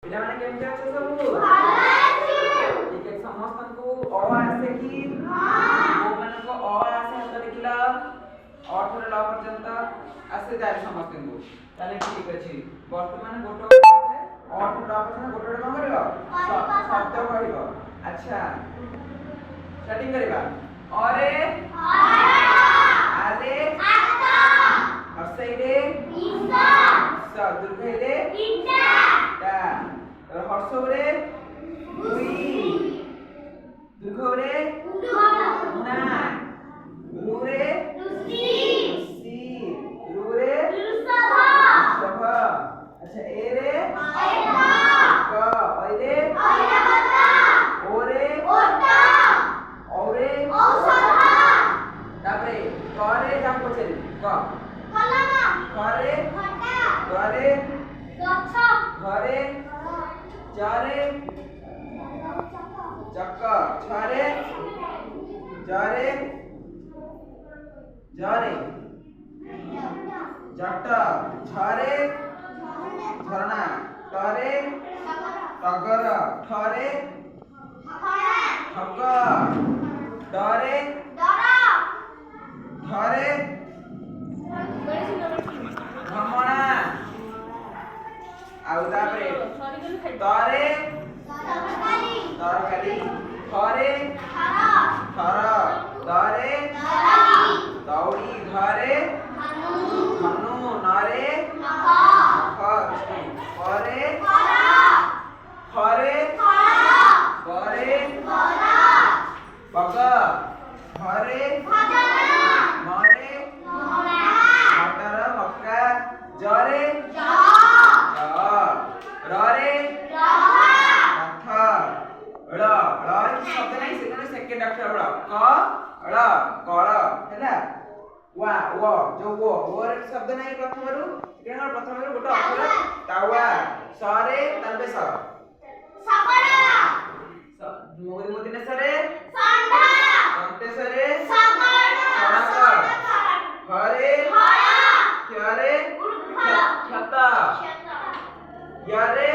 पिला माने केमते अछ सब ठीक है समस्त को अ आसे कि हां ओ माने को अ आसे हाथ देखिला अ थरे ल पर्यंत आसे जाय समस्त को ताले ठीक अछि वर्तमान गोटो अ थरे ल पर्यंत गोटो कोन करबो शब्द कहबो अच्छा स्टार्टिंग करबा अरे आरे हर्षै रे स दीर्घै रे टा हर्षौ रे उई दीर्घौ रे उना रु रे सी रु रे ऋषभ अच्छा ए रे क ऐ रे ओ रे औरे तापरे क रे जाम पछे क घरे घरे घरे चारे चक्क छारे जारे जारे जट छारे झरना करे टगर ठरे ठग डरे धरे भ्रमणा आउ तापरे तरे तरकारी थरे थर दरे दौड़ी धरे धनु नरे करे खरे करे पग घरे मरे मटर मक्का जरे रे रथ ळ शब्द नहीं सेकंड अक्षर ळ क ळ कळ हैला वा वो जो वो रे शब्द नहीं प्रथम रु सेकंड प्रथम रु गोटे अक्षर तावा सरे तलबे स सकड़ा मोदी मोदी सरे सांडा अंते सरे सड़क हरे हरा क्यारे क्षता यारे